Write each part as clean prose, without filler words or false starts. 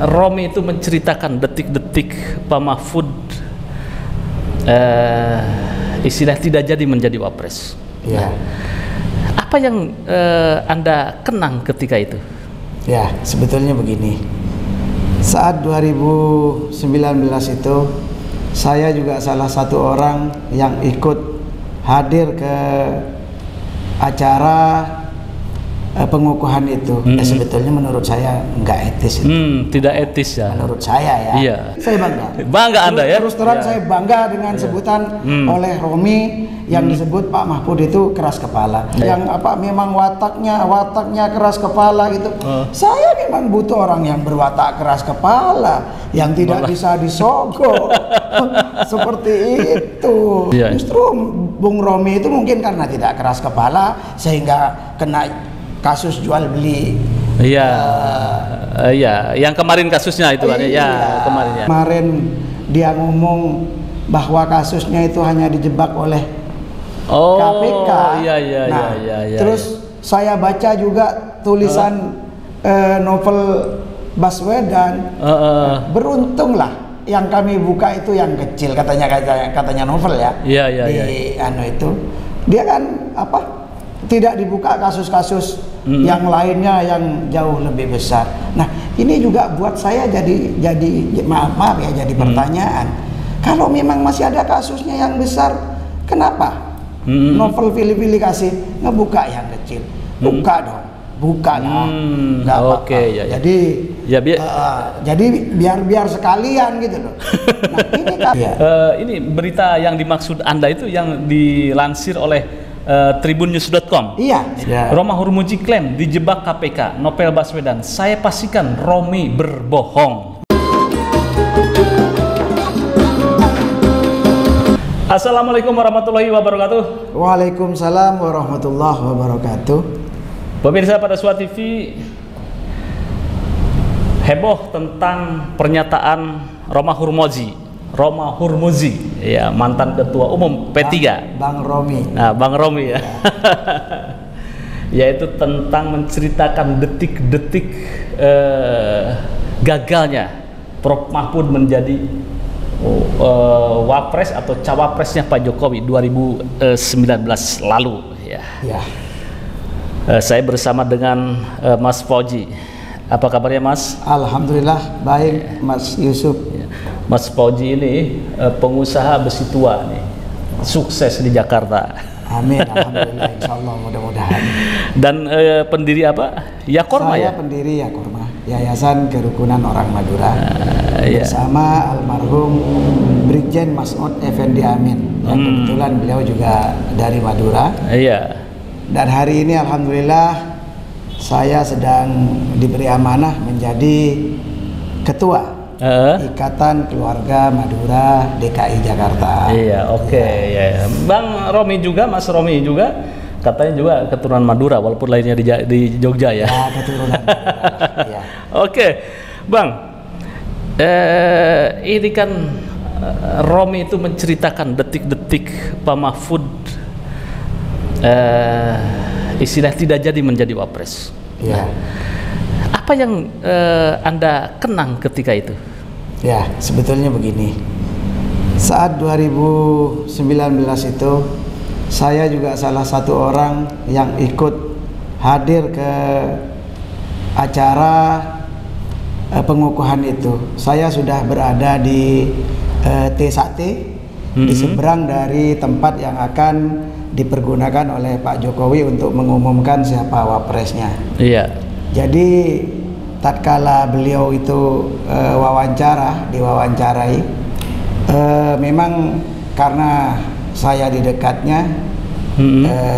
Romi itu menceritakan detik-detik Pak Mahfud istilah tidak jadi menjadi wapres. Ya. Apa yang Anda kenang ketika itu? Ya, sebetulnya begini. Saat 2019 itu saya juga salah satu orang yang ikut hadir ke acara pengukuhan itu. Sebetulnya menurut saya nggak etis itu. Tidak etis ya. Menurut saya ya. Iya. Saya bangga. Bangga Anda ya. Terus terang Ya. saya bangga dengan sebutan oleh Romi yang disebut Pak Mahfud itu keras kepala. Ya. Yang apa memang wataknya keras kepala gitu. Saya memang butuh orang yang berwatak keras kepala, yang tidak bisa disogok. Seperti itu. Ya. Justru Bung Romi itu mungkin karena tidak keras kepala sehingga kena kasus jual beli. Iya, iya. Yang kemarin kasusnya itu kan? Iya. Ya, kemarin ya. Kemarin dia ngomong bahwa kasusnya itu hanya dijebak oleh KPK. Iya. Terus saya baca juga tulisan novel Baswedan. Beruntunglah yang kami buka itu yang kecil katanya novel ya. Iya. Di anu itu dia kan apa? Tidak dibuka kasus-kasus yang lainnya yang jauh lebih besar. Nah, ini juga buat saya jadi maaf ya jadi pertanyaan. Kalau memang masih ada kasusnya yang besar, kenapa novel pilih-pilih kasih ngebuka yang kecil? Buka dong, buka lah. Nggak apa-apa. Oke, ya. Jadi ya jadi biar sekalian gitu loh. Nah, ini kan ini berita yang dimaksud Anda itu yang dilansir oleh tribunnews.com. Iya. Roma Hurmuzi klaim dijebak KPK. Novel Baswedan, saya pastikan Romi berbohong. Assalamualaikum warahmatullahi wabarakatuh. Waalaikumsalam warahmatullahi wabarakatuh. Pemirsa pada Suara TV, heboh tentang pernyataan Roma Hurmuzi, ya, mantan ketua umum P3. Bang Romi. Nah, Bang Romi ya. Yaitu tentang menceritakan detik-detik gagalnya Prof Mahfud menjadi wapres atau cawapresnya Pak Jokowi 2019 lalu ya. Saya bersama dengan Mas Fauzi. Apa kabarnya Mas? Alhamdulillah baik Mas Yusuf. Mas Fauzi ini pengusaha besi tua nih, sukses di Jakarta. Amin, alhamdulillah, insyaallah mudah-mudahan. Dan pendiri apa? Yakorma ya? Saya pendiri Yakorma, Yayasan Kerukunan Orang Madura. Bersama almarhum Brigjen Mas'ud Effendi Amin. Yang kebetulan beliau juga dari Madura. Iya. Dan hari ini alhamdulillah saya sedang diberi amanah menjadi ketua Ikatan Keluarga Madura DKI Jakarta. Iya, oke. Ya. Bang Romi juga, Mas Romi juga katanya juga keturunan Madura walaupun lainnya di Jogja ya. Ya, keturunan Madura. Ya. Oke, Bang. Ini kan Romi itu menceritakan detik-detik Pak Mahfud istilah tidak jadi menjadi wapres. Ya. Apa yang Anda kenang ketika itu? Ya, sebetulnya begini. Saat 2019 itu saya juga salah satu orang yang ikut hadir ke acara pengukuhan itu. Saya sudah berada di T1 di seberang dari tempat yang akan dipergunakan oleh Pak Jokowi untuk mengumumkan siapa wapresnya. Iya. Jadi tatkala beliau itu diwawancarai, memang karena saya di dekatnya,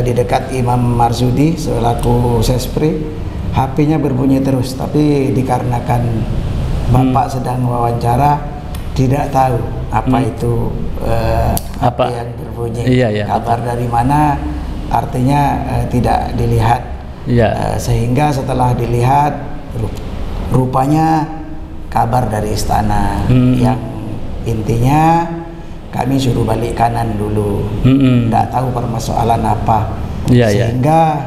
di dekat Imam Marsudi selaku Sespri, HP-nya berbunyi terus. Tapi dikarenakan Bapak sedang wawancara, tidak tahu apa itu HP yang berbunyi. Iya. Kabar dari mana? Artinya tidak dilihat. Sehingga setelah dilihat rupanya kabar dari istana yang intinya kami suruh balik kanan dulu, tidak tahu permasalahan apa. Sehingga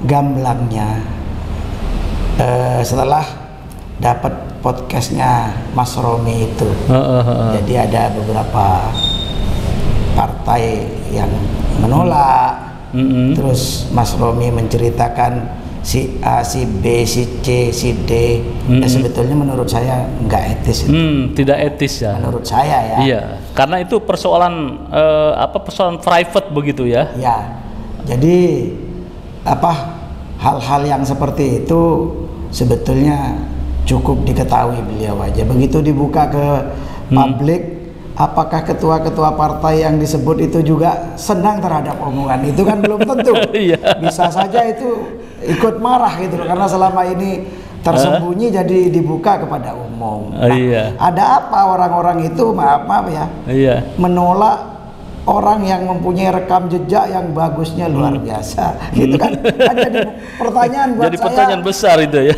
gamblangnya setelah dapat podcastnya Mas Romi itu. Jadi ada beberapa partai yang menolak. Terus Mas Romi menceritakan si A, si B, si C, si D. Sebetulnya menurut saya nggak etis itu. Tidak etis ya. Menurut saya ya. Iya, karena itu persoalan persoalan private begitu ya. Ya. Jadi hal-hal yang seperti itu sebetulnya cukup diketahui beliau aja. Begitu dibuka ke publik, apakah ketua-ketua partai yang disebut itu juga senang terhadap omongan itu kan belum tentu. Bisa saja itu ikut marah gitu loh, karena selama ini tersembunyi jadi dibuka kepada umum. Ada apa orang-orang itu maaf ya menolak orang yang mempunyai rekam jejak yang bagusnya luar biasa gitu kan. Jadi pertanyaan buat jadi pertanyaan besar itu ya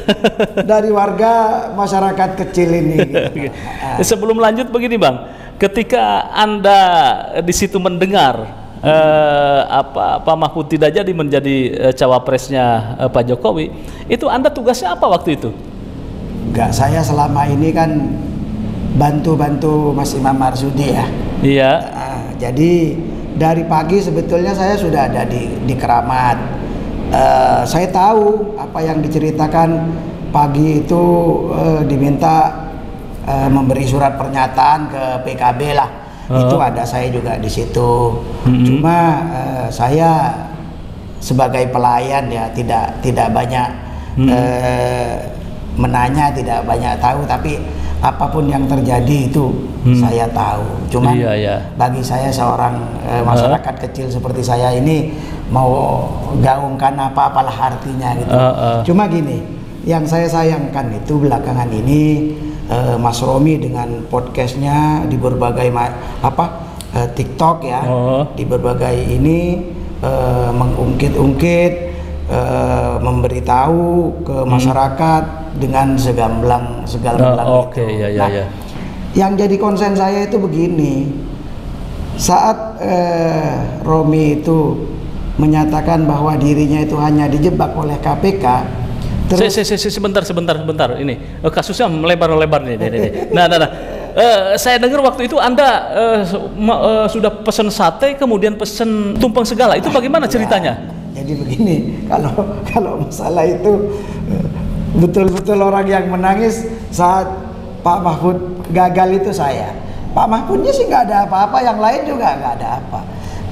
dari warga masyarakat kecil ini gitu. Sebelum lanjut begini Bang, ketika Anda di situ mendengar Pak Mahfud tidak jadi menjadi cawapresnya Pak Jokowi, itu Anda tugasnya apa waktu itu? Enggak, saya selama ini kan bantu-bantu Mas Imam Marsudi ya. Iya. Jadi dari pagi sebetulnya saya sudah ada di Keramat. Saya tahu apa yang diceritakan pagi itu, diminta memberi surat pernyataan ke PKB lah. Itu ada saya juga di situ. Cuma saya sebagai pelayan ya tidak banyak menanya, tidak banyak tahu, tapi apapun yang terjadi itu saya tahu. Cuman bagi saya seorang masyarakat kecil seperti saya ini mau gaungkan apa-apalah artinya gitu. Cuma gini, yang saya sayangkan itu belakangan ini Mas Romi dengan podcastnya di berbagai TikTok ya, di berbagai ini mengungkit-ungkit, memberitahu ke masyarakat dengan segala itu. Yang jadi konsen saya itu begini, saat Romi itu menyatakan bahwa dirinya itu hanya dijebak oleh KPK. Terus sebentar ini kasusnya melebar nih. Saya dengar waktu itu Anda sudah pesan sate kemudian pesan tumpeng segala, itu bagaimana ceritanya? Jadi begini, kalau masalah itu betul-betul orang yang menangis saat Pak Mahfud gagal itu saya. Pak Mahfudnya sih nggak ada apa-apa, yang lain juga nggak ada apa.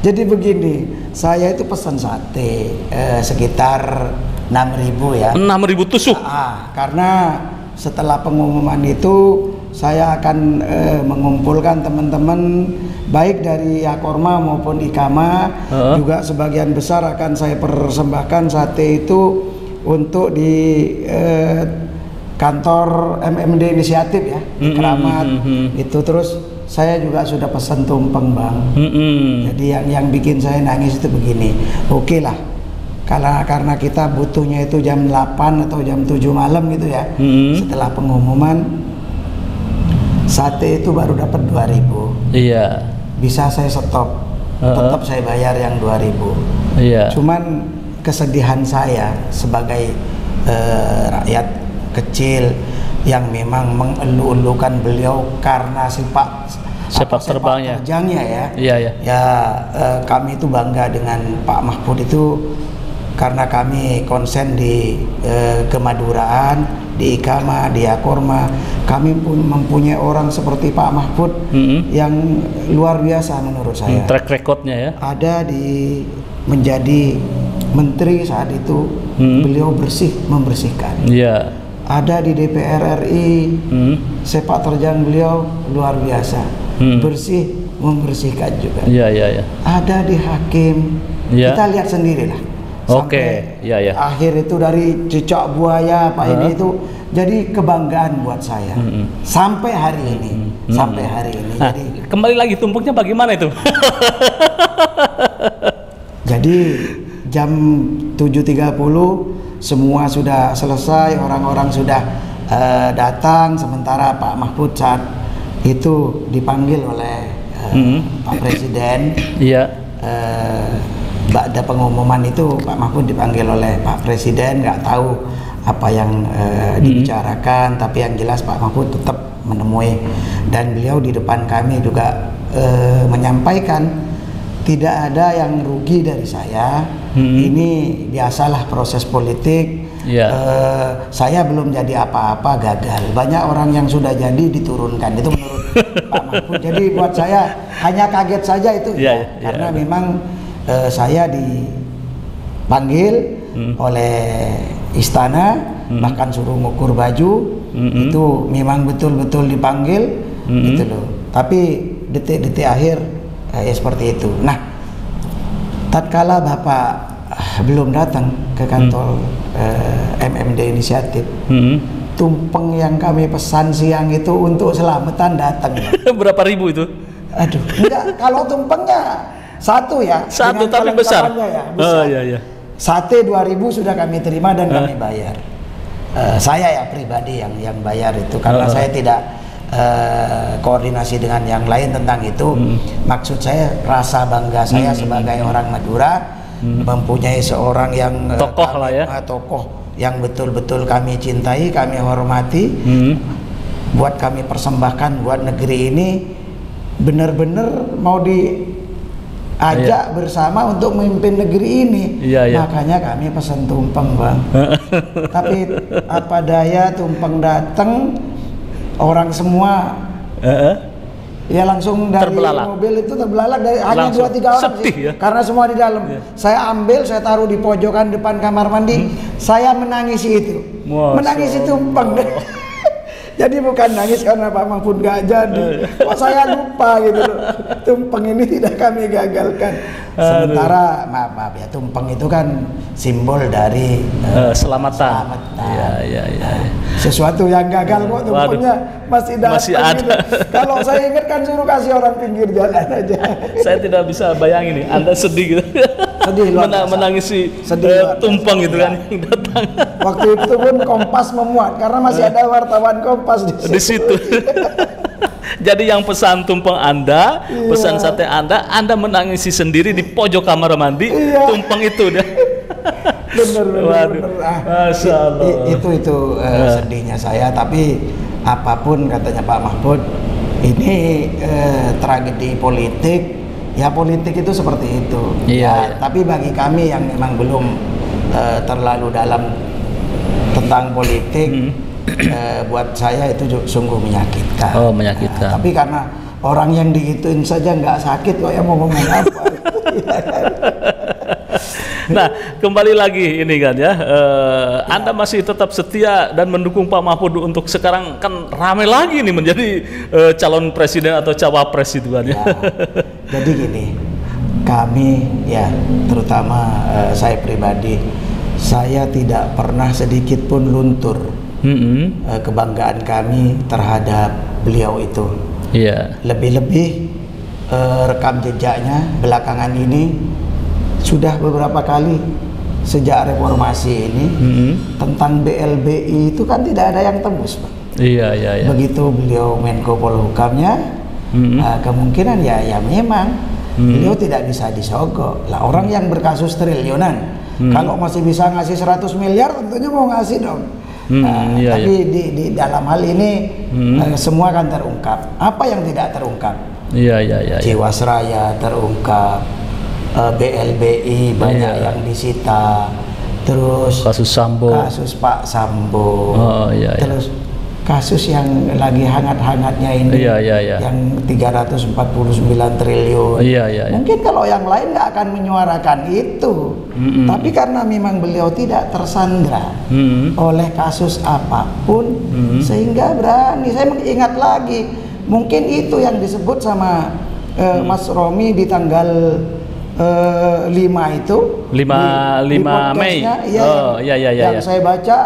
Jadi begini, saya itu pesan sate sekitar 6.000 ya. 6.000 tusuk. Karena setelah pengumuman itu saya akan mengumpulkan teman-teman baik dari Yakorma maupun Ikama, juga sebagian besar akan saya persembahkan sate itu untuk di kantor MMD Inisiatif ya di Keramat. Itu terus saya juga sudah pesan tumpeng Bang. Jadi yang bikin saya nangis itu begini, oke lah, karena kita butuhnya itu jam 8 atau jam 7 malam gitu ya. Setelah pengumuman sate itu baru dapat 2.000. Iya. Bisa saya stop, tetap saya bayar yang 2.000. Iya. Cuman kesedihan saya sebagai rakyat kecil yang memang mengeluh-elukan beliau karena sepak terjangnya ya. Ya, kami itu bangga dengan Pak Mahfud itu karena kami konsen di kemaduraan, di Ikama, di Yakorma. Kami pun mempunyai orang seperti Pak Mahfud yang luar biasa menurut saya. Track recordnya ya. Ada di menjadi menteri saat itu, beliau membersihkan. Iya. Ada di DPR RI, sepak terjang beliau luar biasa, bersih membersihkan juga. Iya. Ada di hakim, kita lihat sendirilah. Sampai akhir itu dari cicak buaya Pak ini itu jadi kebanggaan buat saya sampai hari ini. Nah, jadi kembali lagi tumpuknya bagaimana itu? Jadi jam 7.30 semua sudah selesai, orang-orang sudah datang, sementara Pak Mahfud saat itu dipanggil oleh Pak Presiden. Ada pengumuman itu Pak Mahfud dipanggil oleh Pak Presiden, nggak tahu apa yang dibicarakan, tapi yang jelas Pak Mahfud tetap menemui, dan beliau di depan kami juga menyampaikan tidak ada yang rugi dari saya. Ini biasalah proses politik. Saya belum jadi apa-apa, gagal. Banyak orang yang sudah jadi diturunkan. Itu menurut Pak Mahfud. Jadi buat saya hanya kaget saja itu, karena memang saya dipanggil oleh istana, bahkan suruh ngukur baju. Itu memang betul-betul dipanggil, gitu loh. Tapi detik-detik akhir ya seperti itu. Nah, tatkala Bapak belum datang ke kantor MMD Inisiatif, tumpeng yang kami pesan siang itu untuk selamatan datang. Berapa ribu itu? Aduh, enggak, kalau tumpengnya satu ya, satu tapi besar. Ya, besar. Iya. Sate 2.000 sudah kami terima dan kami bayar. Saya ya pribadi yang bayar itu, karena saya tidak koordinasi dengan yang lain tentang itu. Maksud saya rasa bangga saya sebagai orang Madura, mempunyai seorang yang tokoh lah ya, tokoh yang betul-betul kami cintai, kami hormati, buat kami persembahkan buat negeri ini, benar-benar mau diajak bersama untuk memimpin negeri ini. Makanya kami pesan tumpeng, Bang. Tapi apa daya, tumpeng datang, orang semua ya langsung dari mobil itu terbelalak, dari hanya 2-3 orang sih, karena semua di dalam. Saya ambil, saya taruh di pojokan depan kamar mandi. Saya menangisi itu, menangisi tumpeng. Jadi bukan nangis karena Pak Mahfud gak jadi, kok saya lupa gitu loh. Tumpeng ini tidak kami gagalkan. Sementara maaf ya, tumpeng itu kan simbol dari selamatan. Iya. Sesuatu yang gagal kok tumpengnya masih ada. Gitu. Kalau saya ingat kan suruh kasih orang pinggir jalan aja. Saya tidak bisa bayangin nih, Anda sedih gitu. Sedih menangisi tumpeng gitu kan yang datang. Waktu itu pun Kompas memuat karena masih ada wartawan Kompas di situ. Jadi yang pesan tumpeng Anda, pesan sate Anda menangisi sendiri di pojok kamar mandi, tumpeng itu deh. Bener. Masya Allah. Itu sedihnya saya. Tapi apapun katanya Pak Mahfud, ini tragedi politik. Ya politik itu seperti itu. Tapi bagi kami yang memang belum terlalu dalam tentang politik, buat saya itu sungguh menyakitkan. Menyakitkan. Tapi karena orang yang digituin saja nggak sakit, kok ya mau ngomong apa? Nah, kembali lagi ini kan ya, Anda masih tetap setia dan mendukung Pak Mahfud untuk sekarang kan ramai lagi nih menjadi calon presiden atau cawapres itu kan ya. Jadi gini, kami ya terutama saya pribadi, saya tidak pernah sedikit pun luntur kebanggaan kami terhadap beliau itu. Lebih-lebih rekam jejaknya belakangan ini sudah beberapa kali sejak reformasi ini, tentang BLBI itu kan tidak ada yang tembus, Pak. Begitu beliau Menko Polhukamnya, kemungkinan ya memang beliau tidak bisa disogok lah. Orang yang berkasus triliunan, kalau masih bisa ngasih 100 miliar tentunya mau ngasih dong. Tapi di dalam hal ini semua kan terungkap. Apa yang tidak terungkap? Jiwasraya terungkap, BLBI banyak yang disita, terus kasus Pak Sambo, terus kasus yang lagi hangat-hangatnya ini, yang 349 triliun. Mungkin kalau yang lain nggak akan menyuarakan itu, tapi karena memang beliau tidak tersandra oleh kasus apapun, sehingga berani. Saya ingat lagi, mungkin itu yang disebut sama Mas Romi di tanggal 5 itu 5 Mei. Yang saya baca,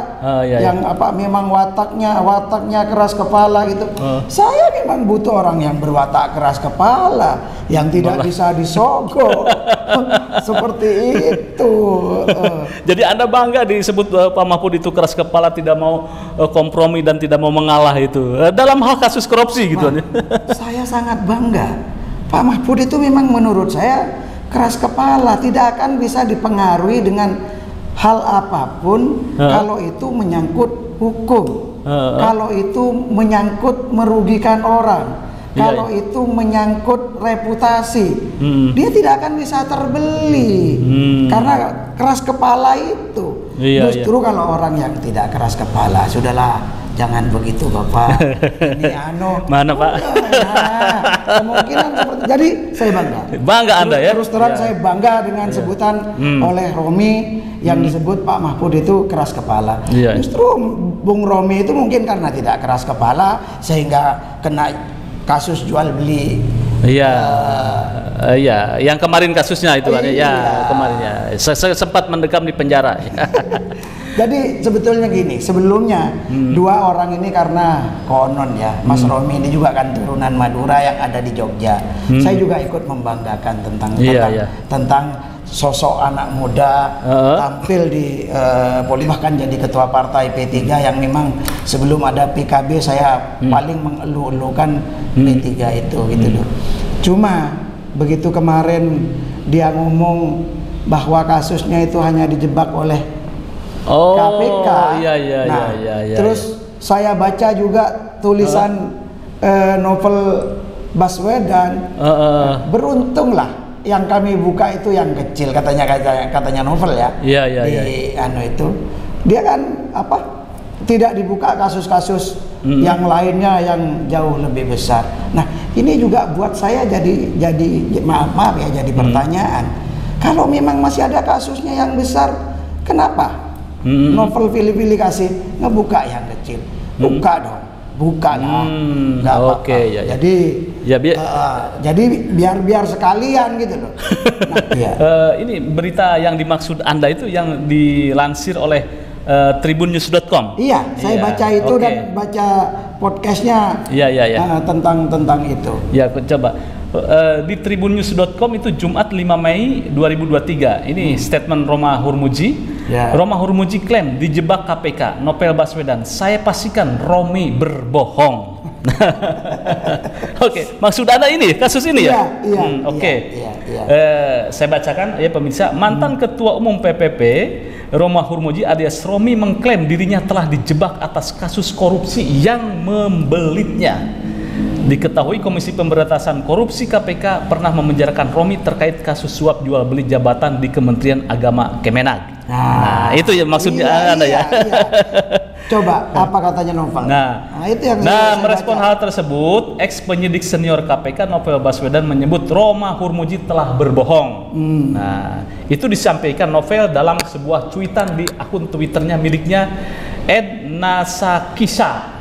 yang apa memang wataknya keras kepala gitu. Saya memang butuh orang yang berwatak keras kepala, yang tidak bisa disogok. Seperti itu. Jadi Anda bangga disebut Pak Mahfud itu keras kepala, tidak mau kompromi dan tidak mau mengalah itu dalam hal kasus korupsi gitu. Saya sangat bangga. Pak Mahfud itu memang menurut saya keras kepala, tidak akan bisa dipengaruhi dengan hal apapun kalau itu menyangkut hukum, kalau itu menyangkut merugikan orang, kalau itu menyangkut reputasi, dia tidak akan bisa terbeli karena keras kepala itu. Justru kalau orang yang tidak keras kepala, sudahlah, jangan begitu Bapak. Ini mana Pak? Kemungkinan seperti. Jadi saya bangga Anda ya. Terus terang saya bangga dengan sebutan oleh Romi yang disebut Pak Mahfud itu keras kepala. Justru Bung Romi itu mungkin karena tidak keras kepala sehingga kena kasus jual beli. Iya, yang kemarin kasusnya itu kan kemarin ya. Sempat mendekam di penjara. Jadi sebetulnya gini, sebelumnya dua orang ini karena konon ya, Mas Romi ini juga kan turunan Madura yang ada di Jogja. Saya juga ikut membanggakan tentang sosok anak muda tampil di bahkan jadi ketua partai P3 yang memang sebelum ada PKB saya paling mengeluh-elukan P3 itu gitu loh. Cuma begitu kemarin dia ngomong bahwa kasusnya itu hanya dijebak oleh KPK. Terus saya baca juga tulisan novel Baswedan. Beruntunglah yang kami buka itu yang kecil, katanya novel ya. Itu dia kan tidak dibuka kasus-kasus yang lainnya yang jauh lebih besar. Nah, ini juga buat saya jadi maaf ya, jadi pertanyaan. Kalau memang masih ada kasusnya yang besar, kenapa novel pilih-pilih kasih ngebuka yang kecil? Buka dong, buka lah. Jadi biar sekalian gitu loh. Ini berita yang dimaksud Anda itu yang dilansir oleh tribunnews.com. Saya baca itu dan baca podcastnya tentang itu. Coba di tribunnews.com itu Jumat 5 Mei 2023. Ini statement Roma Hurmuji. Roma Hurmuji klaim dijebak KPK. Novel Baswedan, saya pastikan Romi berbohong. Maksud Anda ini kasus ini ya? Saya bacakan ya pemirsa. Mantan Ketua Umum PPP Roma Hurmuji alias Romi mengklaim dirinya telah dijebak atas kasus korupsi yang membelitnya. Diketahui Komisi Pemberantasan Korupsi KPK pernah memenjarakan Romi terkait kasus suap jual beli jabatan di Kementerian Agama Kemenag. Nah, itu ya maksudnya Anda ya. Coba apa katanya Novel? Itu yang merespon hal tersebut, ex penyidik senior KPK Novel Baswedan menyebut Roma Hurmuji telah berbohong. Nah, itu disampaikan Novel dalam sebuah cuitan di akun Twitternya miliknya @nasakisa.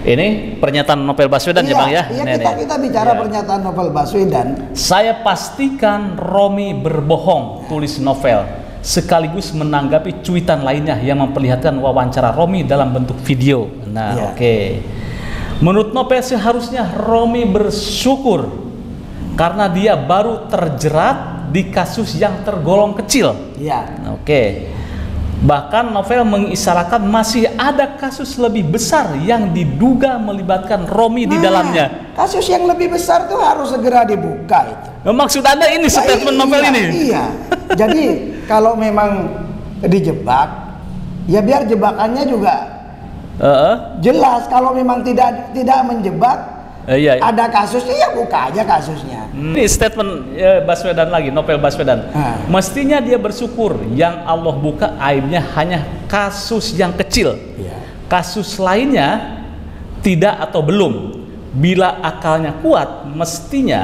Ini pernyataan Novel Baswedan ya Bang ya? Kita bicara pernyataan Novel Baswedan. Saya pastikan Romi berbohong, tulis Novel, sekaligus menanggapi cuitan lainnya yang memperlihatkan wawancara Romi dalam bentuk video. Menurut Novel seharusnya Romi bersyukur karena dia baru terjerat di kasus yang tergolong kecil. Bahkan Novel mengisyaratkan masih ada kasus lebih besar yang diduga melibatkan Romi di dalamnya. Kasus yang lebih besar tuh harus segera dibuka itu. Maksud Anda ini statement Novel ini? Jadi kalau memang dijebak, ya biar jebakannya juga jelas. Kalau memang tidak menjebak, ada kasusnya ya buka aja kasusnya. Ini statement Baswedan lagi, Novel Baswedan. Mestinya dia bersyukur yang Allah buka aibnya hanya kasus yang kecil. Kasus lainnya tidak atau belum. Bila akalnya kuat, mestinya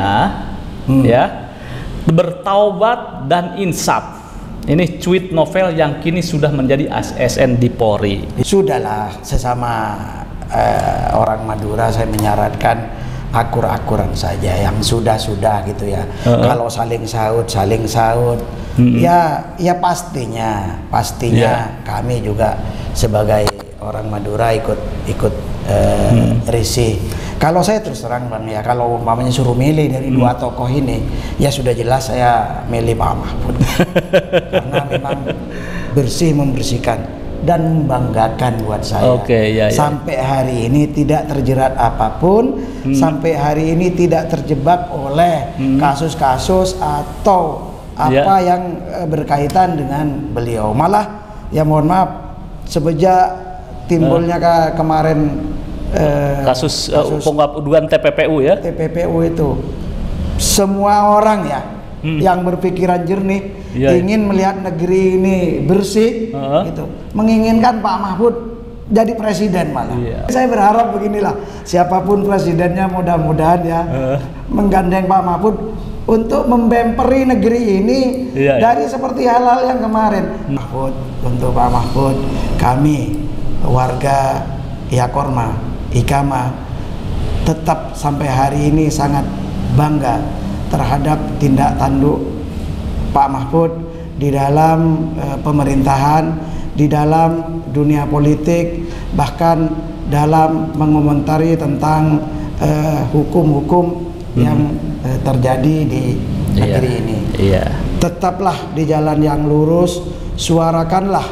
bertaubat dan insaf. Ini tweet Novel yang kini sudah menjadi ASN di Polri. Sudahlah, sesama orang Madura saya menyarankan akur-akuran saja, yang sudah gitu ya. Kalau saling saut, ya pastinya kami juga sebagai orang Madura ikut risih. Kalau saya terus terang Bang ya, kalau umpamanya suruh milih dari dua tokoh ini, ya sudah jelas saya milih Pak Mahfud. Karena memang bersih, membersihkan dan membanggakan buat saya. Sampai hari ini tidak terjerat apapun, sampai hari ini tidak terjebak oleh kasus-kasus atau apa yang berkaitan dengan beliau. Malah ya mohon maaf, sejak timbulnya kemarin kasus pengaduan TPPU ya. TPPU itu, semua orang ya yang berpikiran jernih ingin melihat negeri ini bersih, gitu, menginginkan Pak Mahfud jadi presiden malah. Saya berharap beginilah, siapapun presidennya mudah-mudahan ya menggandeng Pak Mahfud untuk membemperi negeri ini dari seperti hal-hal yang kemarin. Mahfud, untuk Pak Mahfud, kami warga Yakorma, Ikama tetap sampai hari ini sangat bangga terhadap tindak tanduk Pak Mahfud di dalam pemerintahan, di dalam dunia politik, bahkan dalam mengomentari tentang hukum-hukum yang terjadi di negeri ini. Tetaplah di jalan yang lurus, suarakanlah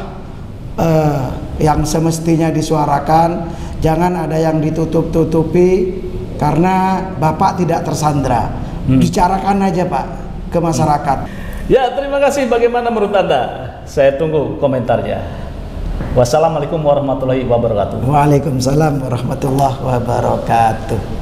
yang semestinya disuarakan, jangan ada yang ditutup-tutupi karena Bapak tidak tersandra. Bicarakan aja Pak ke masyarakat. Ya, terima kasih. Bagaimana menurut Anda? Saya tunggu komentarnya. Wassalamualaikum warahmatullahi wabarakatuh. Waalaikumsalam warahmatullahi wabarakatuh.